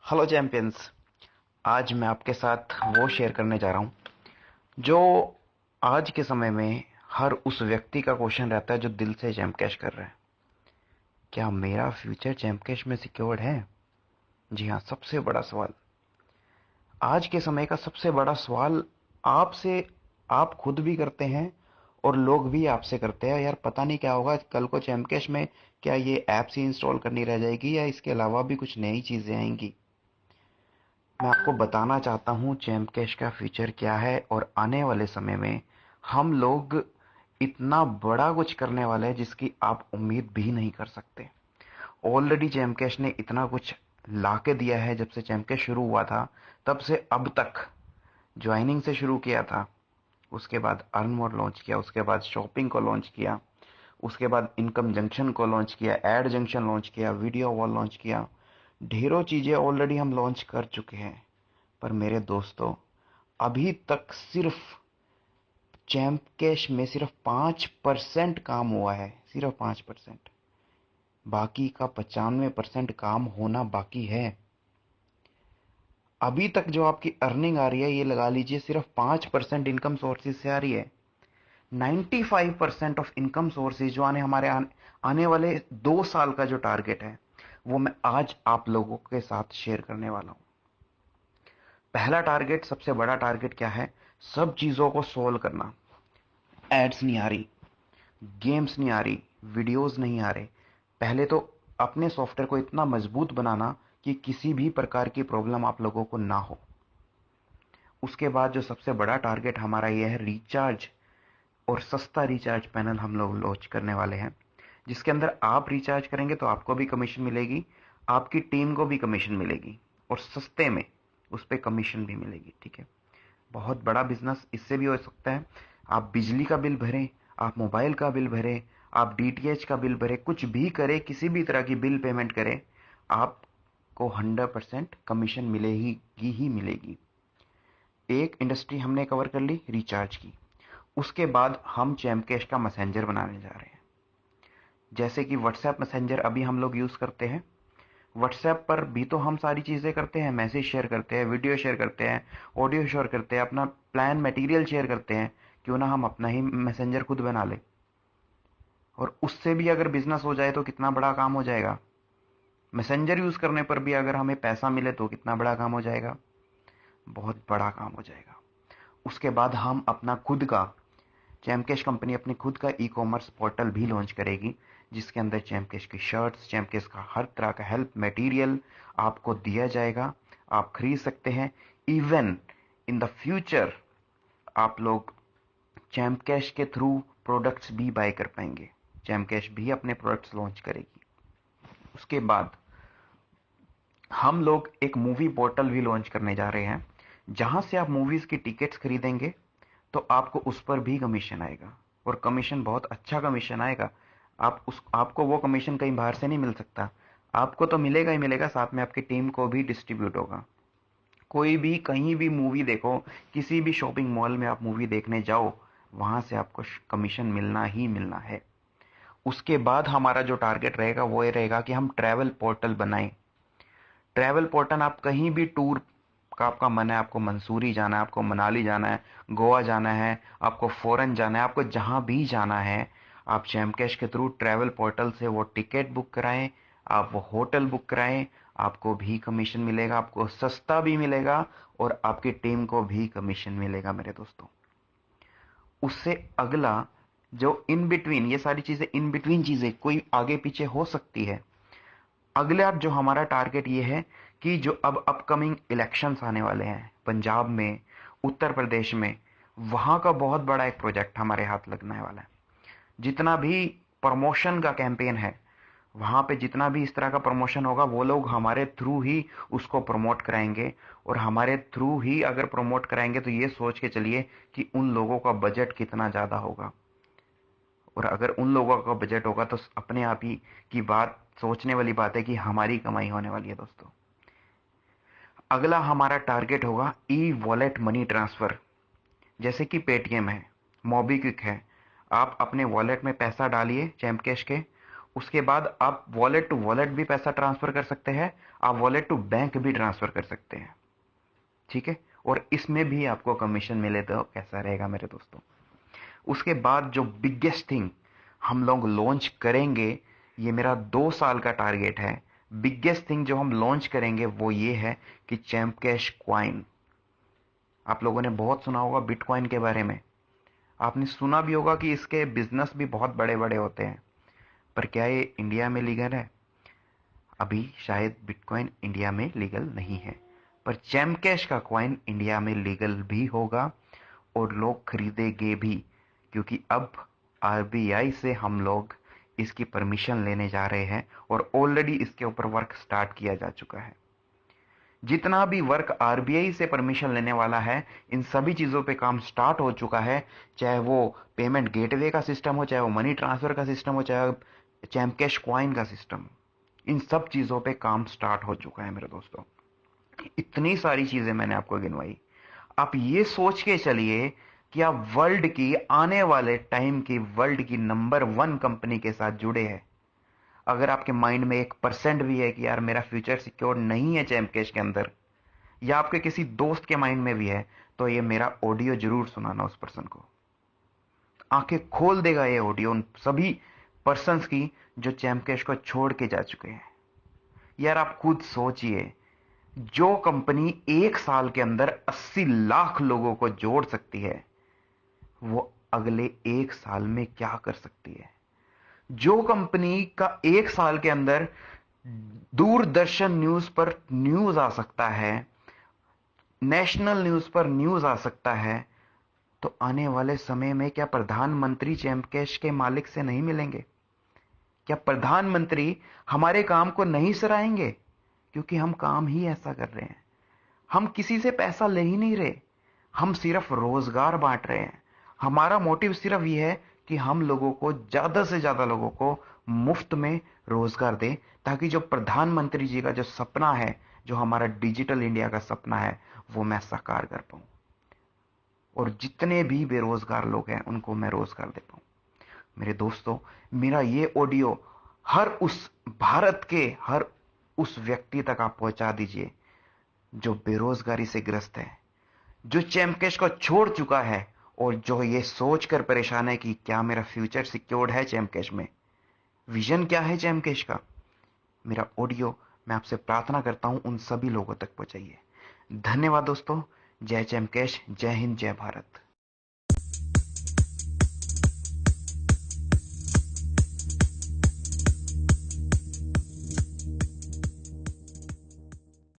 Hello champions. आज मैं आपके साथ वो शेयर करने जा रहा हूँ जो आज के समय में हर उस व्यक्ति का क्वेश्चन रहता है जो दिल से चैंप कैश कर रहा है। क्या मेरा फ्यूचर चैंप कैश में सिक्योर्ड है? जी हाँ, सबसे बड़ा सवाल, आज के समय का सबसे बड़ा सवाल आपसे आप खुद भी करते हैं और लोग भी आपसे करते हैं। यार पता नहीं क्या होगा कल को चैंप कैश में, क्या ये ऐप्स ही इंस्टॉल करनी रह जाएगी या इसके अलावा भी कुछ नई चीजें आएंगी। मैं आपको बताना चाहता हूँ चैंप कैश का फीचर क्या है और आने वाले समय में हम लोग इतना बड़ा कुछ करने वाले हैं जिसकी आप उम्मीद भी नहीं कर सकते। ऑलरेडी चैंप कैश ने इतना कुछ ला के दिया है। जब से चैंप कैश शुरू हुआ था तब से अब तक, ज्वाइनिंग से शुरू किया था, उसके बाद अर्न मोर लॉन्च किया, उसके बाद शॉपिंग को लॉन्च किया, उसके बाद इनकम जंक्शन को लॉन्च किया, एड जंक्शन लॉन्च किया, वीडियो वॉल लॉन्च किया। ढेरों चीजें ऑलरेडी हम लॉन्च कर चुके हैं। पर मेरे दोस्तों, अभी तक सिर्फ चैंप कैश में सिर्फ 5% काम हुआ है, सिर्फ 5%। बाकी का 95% काम होना बाकी है। अभी तक जो आपकी अर्निंग आ रही है, ये लगा लीजिए सिर्फ 5% इनकम सोर्सेज से आ रही है। 95% ऑफ इनकम सोर्सेज जो आने वाले 2 साल का जो टारगेट है, वो मैं आज आप लोगों के साथ शेयर करने वाला हूं। पहला टारगेट, सबसे बड़ा टारगेट क्या है? सब चीजों को सोल्व करना। एड्स नहीं आ रही, गेम्स नहीं आ रही, वीडियोस नहीं आ रहे। पहले तो अपने सॉफ्टवेयर को इतना मजबूत बनाना कि किसी भी प्रकार की प्रॉब्लम आप लोगों को ना हो। उसके बाद जो सबसे बड़ा टारगेट हमारा यह है, रिचार्ज और सस्ता रिचार्ज पैनल हम लोग लॉन्च करने वाले हैं, जिसके अंदर आप रिचार्ज करेंगे तो आपको भी कमीशन मिलेगी, आपकी टीम को भी कमीशन मिलेगी और सस्ते में उस पर कमीशन भी मिलेगी। ठीक है, बहुत बड़ा बिजनेस इससे भी हो सकता है। आप बिजली का बिल भरें, आप मोबाइल का बिल भरें, आप डीटीएच का बिल भरें, कुछ भी करें, किसी भी तरह की बिल पेमेंट करें, आपको 100% कमीशन मिलेगी ही मिलेगी। एक इंडस्ट्री हमने कवर कर ली, रिचार्ज की। उसके बाद हम चैंप कैश का मैसेंजर बनाने जा रहे हैं। जैसे कि व्हाट्सएप मैसेंजर अभी हम लोग यूज करते हैं, व्हाट्सएप पर भी तो हम सारी चीजें करते हैं, मैसेज शेयर करते हैं, वीडियो शेयर करते हैं, ऑडियो शेयर करते हैं, अपना प्लान मटेरियल शेयर करते हैं। क्यों ना हम अपना ही मैसेंजर खुद बना ले, और उससे भी अगर बिजनेस हो जाए तो कितना बड़ा काम हो जाएगा। मैसेंजर यूज करने पर भी अगर हमें पैसा मिले तो कितना बड़ा काम हो जाएगा, बहुत बड़ा काम हो जाएगा। उसके बाद हम अपना खुद का, चैमकेश कंपनी अपनी खुद का ई कॉमर्स पोर्टल भी लॉन्च करेगी, जिसके अंदर चैमकेश की शर्ट्स, चैमकेश का हर तरह का हेल्प मटेरियल आपको दिया जाएगा। आप खरीद सकते हैं। इवन इन द फ्यूचर आप लोग चैमकेश के थ्रू प्रोडक्ट्स भी बाय कर पाएंगे। चैमकेश भी अपने प्रोडक्ट्स लॉन्च करेगी। उसके बाद हम लोग एक मूवी पोर्टल भी लॉन्च करने जा रहे हैं, जहां से आप मूवीज की टिकट्स खरीदेंगे तो आपको उस पर भी कमीशन आएगा, और कमीशन बहुत अच्छा कमीशन आएगा। आपको वो कमीशन कहीं बाहर से नहीं मिल सकता। आपको तो मिलेगा ही मिलेगा, साथ में आपकी टीम को भी डिस्ट्रीब्यूट होगा। कोई भी कहीं भी मूवी देखो, किसी भी शॉपिंग मॉल में आप मूवी देखने जाओ, वहां से आपको कमीशन मिलना ही मिलना है। उसके बाद हमारा जो टारगेट रहेगा वो ये रहेगा कि हम ट्रैवल पोर्टल बनाएं। ट्रैवल पोर्टल, आप कहीं भी टूर का आपका मन है, आपको मंसूरी जाना है, आपको मनाली जाना है, गोवा जाना है, आपको फॉरेन जाना है, आपको जहां भी जाना है, आप जैमकैश के थ्रू ट्रैवल पोर्टल से वो टिकट बुक कराएं, आप वो होटल बुक कराएं, आपको भी कमीशन मिलेगा, आपको सस्ता भी मिलेगा और आपकी टीम को भी कमीशन मिलेगा मेरे दोस्तों। उससे अगला जो इन बिटवीन, ये सारी चीजें इन बिटवीन चीजें कोई आगे पीछे हो सकती है। अगला जो हमारा टारगेट ये है कि जो अब अपकमिंग इलेक्शंस आने वाले हैं पंजाब में, उत्तर प्रदेश में, वहां का बहुत बड़ा एक प्रोजेक्ट हमारे हाथ लगने वाला है। जितना भी प्रमोशन का कैंपेन है, वहां पे जितना भी इस तरह का प्रमोशन होगा, वो लोग हमारे थ्रू ही उसको प्रमोट कराएंगे। और हमारे थ्रू ही अगर प्रमोट कराएंगे तो ये सोच के चलिए कि उन लोगों का बजट कितना ज्यादा होगा। और अगर उन लोगों का बजट होगा तो अपने आप ही की बात, सोचने वाली बात है कि हमारी कमाई होने वाली है दोस्तों। अगला हमारा टारगेट होगा ई वॉलेट मनी ट्रांसफर। जैसे कि पेटीएम है, मोबीक्विक है, आप अपने वॉलेट में पैसा डालिए चैंप कैश के, उसके बाद आप वॉलेट टू वॉलेट भी पैसा ट्रांसफर कर सकते हैं, आप वॉलेट टू बैंक भी ट्रांसफर कर सकते हैं। ठीक है, और इसमें भी आपको कमीशन मिले तो कैसा रहेगा मेरे दोस्तों। उसके बाद जो बिगेस्ट थिंग हम लोग लॉन्च करेंगे, ये मेरा 2 साल का टारगेट है। बिगेस्ट थिंग जो हम लॉन्च करेंगे वो ये है कि चैंप कैश क्वाइन। आप लोगों ने बहुत सुना होगा बिटकॉइन के बारे में, आपने सुना भी होगा कि इसके बिजनेस भी बहुत बड़े बड़े होते हैं, पर क्या ये इंडिया में लीगल है? अभी शायद बिटकॉइन इंडिया में लीगल नहीं है, पर चैंप कैश का कॉइन इंडिया में लीगल भी होगा और लोग खरीदेंगे भी, क्योंकि अब आरबीआई से हम लोग इसकी परमिशन लेने जा रहे हैं और ऑलरेडी इसके ऊपर वर्क स्टार्ट किया जा चुका है। जितना भी वर्क आरबीआई से परमिशन लेने वाला है, इन सभी चीजों पे काम स्टार्ट हो चुका है। चाहे वो पेमेंट गेटवे का सिस्टम हो, चाहे वो मनी ट्रांसफर का सिस्टम हो, चाहे चैंप कैश क्वाइन का सिस्टम, इन सब चीजों पे काम स्टार्ट हो चुका है मेरे दोस्तों। इतनी सारी चीजें मैंने आपको गिनवाई। आप ये सोच के चलिए कि आप वर्ल्ड की आने वाले टाइम की वर्ल्ड की नंबर 1 कंपनी के साथ जुड़े हैं। अगर आपके माइंड में 1% भी है कि यार मेरा फ्यूचर सिक्योर नहीं है चैंप कैश के अंदर, या आपके किसी दोस्त के माइंड में भी है, तो ये मेरा ऑडियो जरूर सुनाना उस पर्सन को। आंखें खोल देगा ये ऑडियो उन सभी पर्संस की जो चैंप कैश को छोड़ के जा चुके हैं। यार आप खुद सोचिए, जो कंपनी 1 साल के अंदर 80 लाख लोगों को जोड़ सकती है, वो अगले 1 साल में क्या कर सकती है? जो कंपनी का 1 साल के अंदर दूरदर्शन न्यूज पर न्यूज आ सकता है, नेशनल न्यूज पर न्यूज आ सकता है, तो आने वाले समय में क्या प्रधानमंत्री चैंप कैश के मालिक से नहीं मिलेंगे? क्या प्रधानमंत्री हमारे काम को नहीं सराहेंगे? क्योंकि हम काम ही ऐसा कर रहे हैं। हम किसी से पैसा ले ही नहीं रहे, हम सिर्फ रोजगार बांट रहे हैं। हमारा मोटिव सिर्फ यह है कि हम लोगों को, ज्यादा से ज्यादा लोगों को मुफ्त में रोजगार दें, ताकि जो प्रधानमंत्री जी का जो सपना है, जो हमारा डिजिटल इंडिया का सपना है, वो मैं साकार कर पाऊं और जितने भी बेरोजगार लोग हैं उनको मैं रोजगार दे पाऊं। मेरे दोस्तों, मेरा ये ऑडियो हर उस भारत के हर उस व्यक्ति तक आप पहुंचा दीजिए जो बेरोजगारी से ग्रस्त है, जो चैंप कैश को छोड़ चुका है और जो ये सोचकर परेशान है कि क्या मेरा फ्यूचर सिक्योर्ड है चैंप कैश में, विजन क्या है चैंप कैश का। मेरा ऑडियो, मैं आपसे प्रार्थना करता हूं उन सभी लोगों तक पहुंचाइए। धन्यवाद दोस्तों। जय चैंप कैश, जय हिंद, जय भारत।